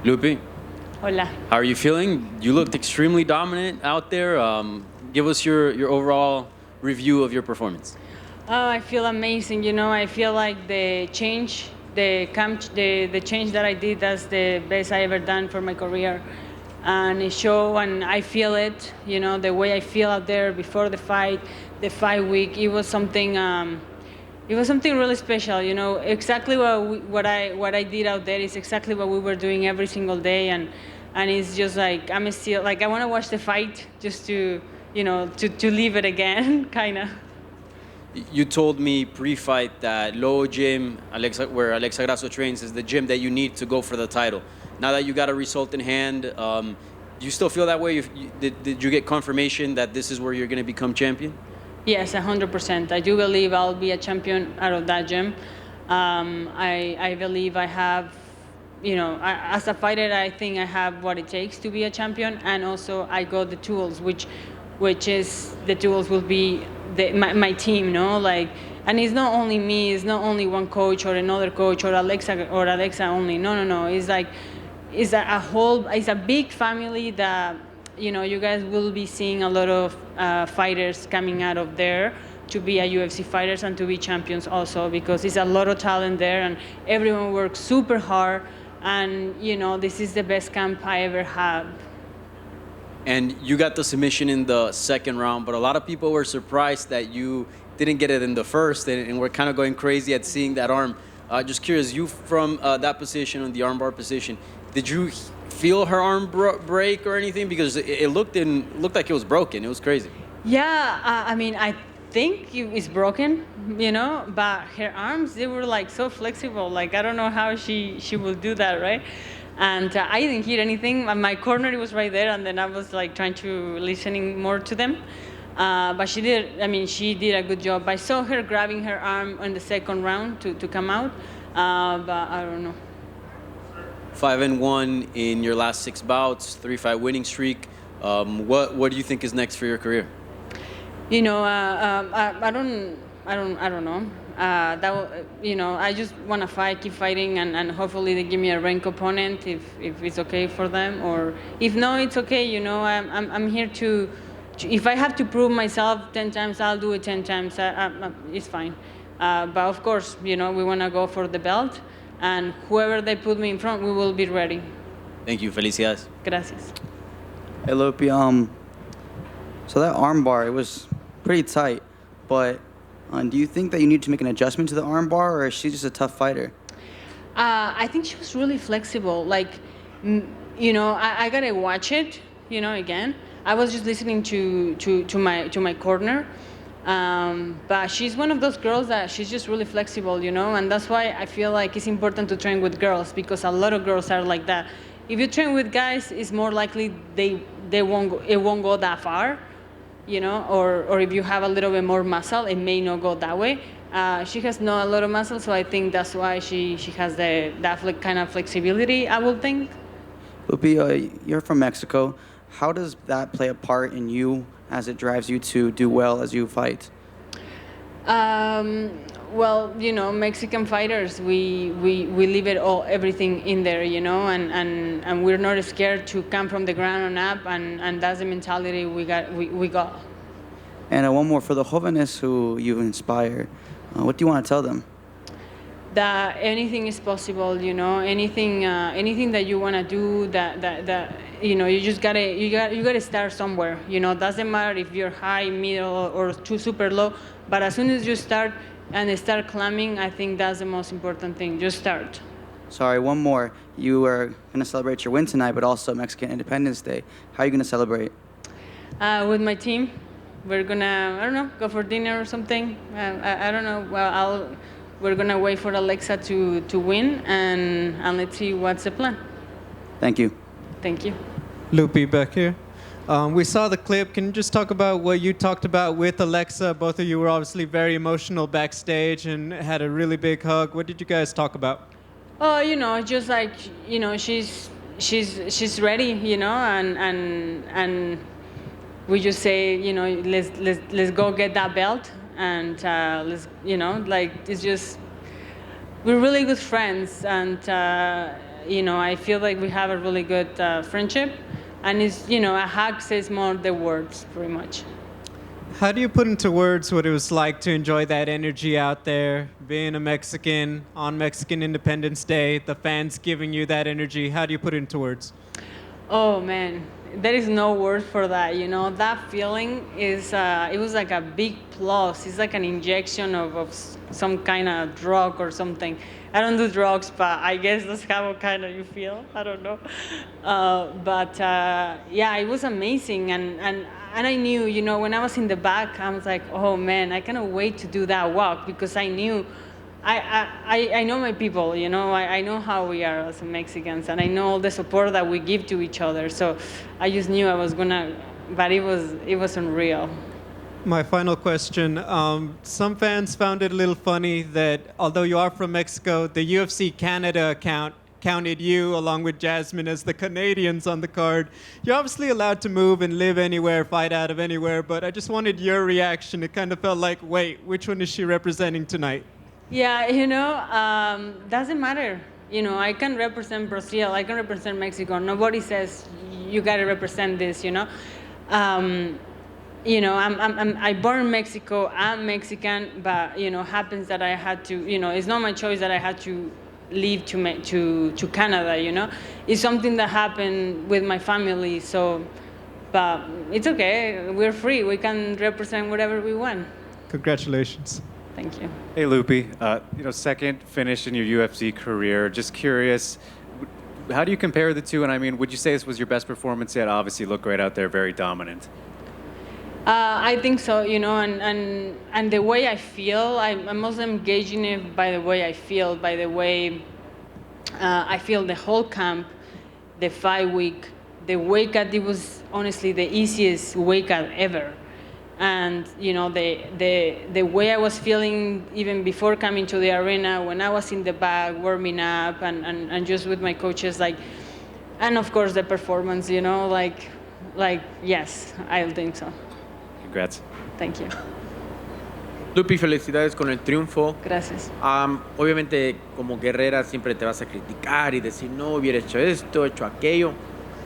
Loopy, Hola. how are you feeling? You looked extremely dominant out there. Give us your overall review of your performance. Oh, I feel amazing. I feel like the change that I did, that's the best I ever done for my career. And it show, and I feel it, the way I feel out there before the fight week, it was something really special, exactly what I did out there is exactly what we were doing every single day. And it's just like, I'm still, like, I want to watch the fight just to live it again, kind of. You told me pre-fight that Low Gym, where Alexa Grasso trains, is the gym that you need to go for the title. Now that you got a result in hand, do you still feel that way? Did you get confirmation that this is where you're going to become champion? Yes, 100%. I do believe I'll be a champion out of that gym. I believe I have, as a fighter, I think I have what it takes to be a champion, and also I got the tools, which is the tools will be my team, like. And it's not only me, it's not only one coach or another coach or Alexa only. No. It's a big family that you guys will be seeing a lot of fighters coming out of there to be a UFC fighters and to be champions also, because it's a lot of talent there and everyone works super hard, and this is the best camp I ever had. And you got the submission in the second round, but a lot of people were surprised that you didn't get it in the first, and we're kind of going crazy at seeing that arm. Just curious, you from that position, on the armbar position, did you feel her arm break or anything? Because it looked like it was broken. It was crazy. Yeah, I mean, I think it's broken, but her arms, they were like so flexible. Like, I don't know how she will do that, right? And I didn't hear anything. My corner was right there, and then I was like trying to listening more to them. But she did a good job. I saw her grabbing her arm in the second round to come out, but I don't know. 5-1 in your last 6 bouts, 3-5 winning streak. What do you think is next for your career? I don't know. I just want to fight, keep fighting, and hopefully they give me a ranked opponent if it's okay for them, or if no, it's okay. I'm here to. If I have to prove myself 10 times, I'll do it 10 times. It's fine. But of course, we want to go for the belt, and whoever they put me in front, we will be ready. Thank you. Felicidades. Gracias. Hey, Loopy, so that armbar, it was pretty tight, but do you think that you need to make an adjustment to the armbar, or is she just a tough fighter? I think she was really flexible. Like, I gotta watch it, again. I was just listening to my corner, but she's one of those girls that she's just really flexible, and that's why I feel like it's important to train with girls, because a lot of girls are like that. If you train with guys, it's more likely it won't go that far, or if you have a little bit more muscle, it may not go that way. She has not a lot of muscle, so I think that's why she has that kind of flexibility, I would think. Loopy, you're from Mexico. How does that play a part in you as it drives you to do well as you fight? Well, Mexican fighters, we leave everything in there, and we're not scared to come from the ground on up, and that's the mentality we got. And one more for the jóvenes who you inspire. What do you want to tell them? That anything is possible, anything that you want to do, that you just gotta start somewhere. Doesn't matter if you're high, middle, or too super low, but as soon as you start and start climbing, I think that's the most important thing. Just start. Sorry, one more. You are going to celebrate your win tonight, but also Mexican Independence Day. How are you going to celebrate? With my team. We're gonna, I don't know, go for dinner or something. I don't know. Well, we're gonna wait for Alexa to win, and let's see what's the plan. Thank you. Thank you. Loopy back here. We saw the clip. Can you just talk about what you talked about with Alexa? Both of you were obviously very emotional backstage and had a really big hug. What did you guys talk about? Oh, just like, she's ready, and we just say, let's go get that belt, and let's, like, it's just, we're really good friends, and I feel like we have a really good friendship, and it's, a hug says more than words, pretty much. How do you put into words what it was like to enjoy that energy out there, being a Mexican on Mexican Independence Day, the fans giving you that energy? How do you put it into words? Oh man, there is no word for that. That feeling is, it was like a big plus. It's like an injection of some kind of drug or something. I don't do drugs, but I guess that's how kind of you feel. I don't know. Yeah, it was amazing. And I knew, when I was in the back, I was like, oh man, I cannot wait to do that walk, because I knew, I know my people, I know how we are as Mexicans, and I know all the support that we give to each other. So I just knew I was gonna, but it was unreal. My final question. Some fans found it a little funny that although you are from Mexico, the UFC Canada account counted you along with Jasmine as the Canadians on the card. You're obviously allowed to move and live anywhere, fight out of anywhere, but I just wanted your reaction. It kind of felt like, wait, which one is she representing tonight? Yeah, doesn't matter. I can represent Brazil, I can represent Mexico. Nobody says you got to represent this. I born in Mexico. I'm Mexican, but happens that I had to. It's not my choice that I had to leave to Canada. It's something that happened with my family. So, but it's okay. We're free. We can represent whatever we want. Congratulations. Thank you. Hey, Loopy. Second finish in your UFC career. Just curious, how do you compare the two? And I mean, would you say this was your best performance yet? Obviously, you look great out there, very dominant. I think so, and the way I feel, I'm also engaging it by the way I feel, by the way I feel the whole camp, the 5 week, the weight cut. It was honestly the easiest weight cut ever. And the way I was feeling even before coming to the arena, when I was in the back warming up and just with my coaches, and of course the performance, yes, I think so. Congrats. Thank you. Loopy, felicidades con el triunfo. Gracias. Obviamente, como guerrera siempre te vas a criticar y decir, no, hubiera hecho esto, hecho aquello.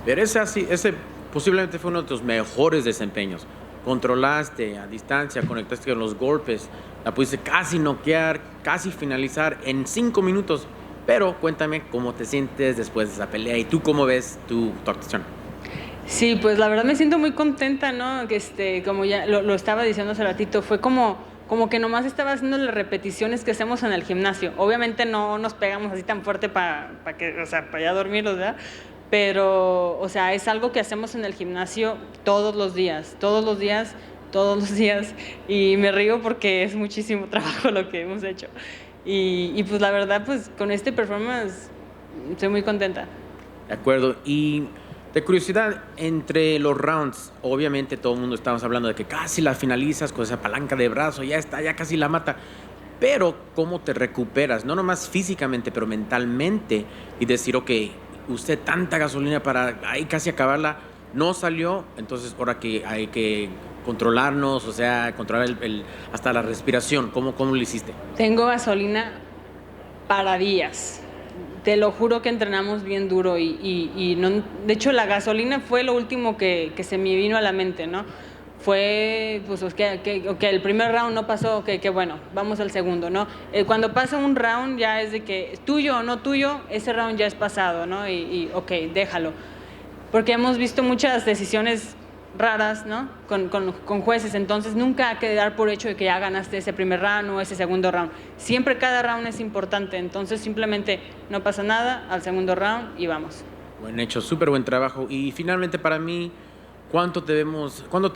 Pero ese posiblemente fue uno de tus mejores desempeños. Controlaste a distancia, conectaste con los golpes, la pudiste casi noquear, casi finalizar en 5 minutos. Pero cuéntame cómo te sientes después de esa pelea y tú cómo ves tu actuación. Sí, pues la verdad me siento muy contenta, ¿no? Como ya lo estaba diciendo hace ratito, fue como que nomás estaba haciendo las repeticiones que hacemos en el gimnasio. Obviamente no nos pegamos así tan fuerte para ya dormir, ¿verdad? Pero, es algo que hacemos en el gimnasio todos los días. Y me río porque es muchísimo trabajo lo que hemos hecho. Y pues la verdad, pues con este performance estoy muy contenta. De acuerdo. Y de curiosidad, entre los rounds, obviamente todo el mundo estamos hablando de que casi la finalizas con esa palanca de brazo, ya casi la mata. Pero, ¿cómo te recuperas? No nomás físicamente, pero mentalmente. Y decir, ok, usé tanta gasolina para ahí casi acabarla, no salió, entonces ahora que hay que controlarnos, controlar hasta la respiración. ¿Cómo lo hiciste? Tengo gasolina para días. Te lo juro que entrenamos bien duro y no, de hecho la gasolina fue lo último que se me vino a la mente, ¿no? Fue, pues, el primer round no pasó, que bueno, vamos al segundo, ¿no? Cuando pasa un round ya es de que tuyo o no tuyo, ese round ya es pasado, ¿no? Déjalo. Porque hemos visto muchas decisiones raras, ¿no? Con jueces, entonces nunca hay que dar por hecho de que ya ganaste ese primer round o ese segundo round. Siempre cada round es importante, entonces simplemente no pasa nada, al segundo round y vamos. Buen hecho, súper buen trabajo. Y finalmente para mí, ¿cuándo te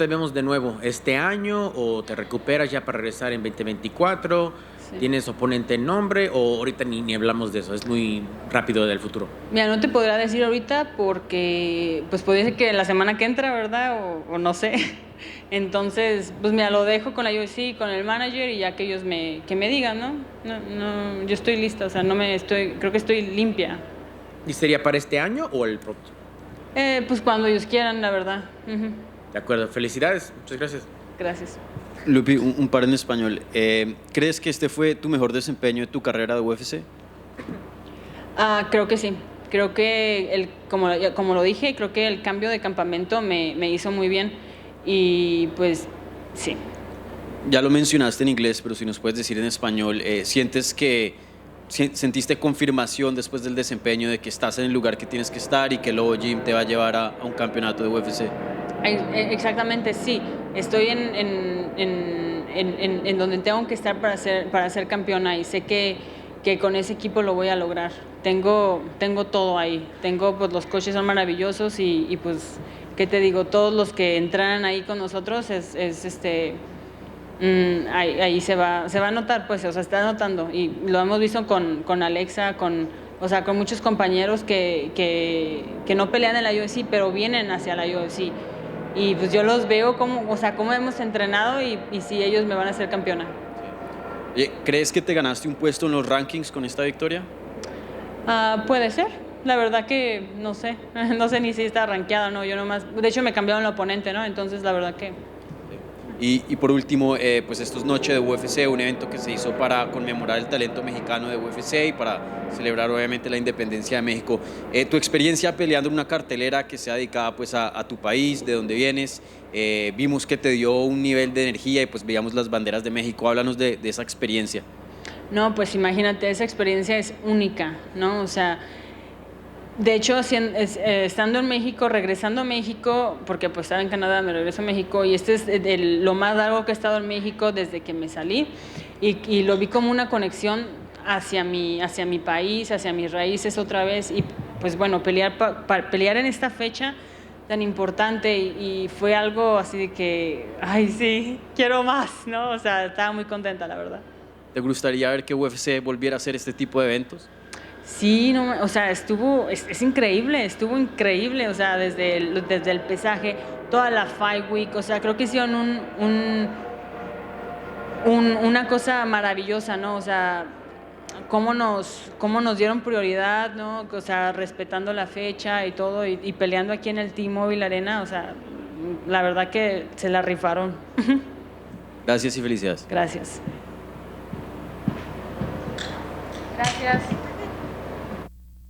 vemos de nuevo? ¿Este año o te recuperas ya para regresar en 2024? Sí. ¿Tienes oponente en nombre o ahorita ni hablamos de eso? Es muy rápido del futuro. Mira, no te podrá decir ahorita porque pues puede ser que la semana que entra, ¿verdad? O no sé. Entonces, pues mira, lo dejo con la UFC, con el manager y ya que ellos que me digan, ¿no? No, yo estoy lista, creo que estoy limpia. ¿Y sería para este año o el próximo? Pues cuando ellos quieran, la verdad. Uh-huh. De acuerdo, felicidades, muchas gracias. Gracias. Lupi, un par en español. ¿Crees que este fue tu mejor desempeño de tu carrera de UFC? Creo que sí. Creo que, como lo dije, creo que el cambio de campamento me hizo muy bien y pues sí. Ya lo mencionaste en inglés, pero si nos puedes decir en español, ¿sientes que sentiste confirmación después del desempeño de que estás en el lugar que tienes que estar y que el Lobo Gym te va a llevar a un campeonato de UFC? Exactamente, sí. Estoy en donde tengo que estar para ser campeona y sé que con ese equipo lo voy a lograr. Tengo todo ahí. Pues los coaches son maravillosos y pues, ¿qué te digo? Todos los que entrenan ahí con nosotros ahí se va a notar, pues, o sea, está notando. Y lo hemos visto con Alexa, con muchos compañeros que no pelean en la UFC, pero vienen hacia la UFC. Y pues yo los veo cómo hemos entrenado y si ellos me van a hacer campeona. ¿Crees que te ganaste un puesto en los rankings con esta victoria? Puede ser. La verdad que no sé. No sé ni si está rankeada o no. Yo nomás. De hecho, me cambiaron el oponente, ¿no? Entonces, la verdad que. Y por último, pues esto es Noche de UFC, un evento que se hizo para conmemorar el talento mexicano de UFC y para celebrar obviamente la independencia de México. Tu experiencia peleando en una cartelera que sea dedicada pues a tu país, de donde vienes, vimos que te dio un nivel de energía y pues veíamos las banderas de México. Háblanos de esa experiencia. No, pues imagínate, esa experiencia es única, ¿no? O sea, de hecho, estando en México, regresando a México, porque pues estaba en Canadá, me regreso a México y este es lo más largo que he estado en México desde que me salí y lo vi como una conexión hacia mi país, hacia mis raíces otra vez y pues bueno, pelear en esta fecha tan importante y fue algo así de que, ay sí, quiero más, ¿no? O sea, estaba muy contenta, la verdad. ¿Te gustaría ver que UFC volviera a hacer este tipo de eventos? Sí, no, o sea, es increíble, estuvo increíble, o sea, desde el pesaje, toda la Fight Week, o sea, creo que hicieron una cosa maravillosa, ¿no? O sea, cómo nos dieron prioridad, ¿no? O sea, respetando la fecha y todo, y peleando aquí en el T-Mobile Arena, o sea, la verdad que se la rifaron. Gracias y felicidades. Gracias. Gracias.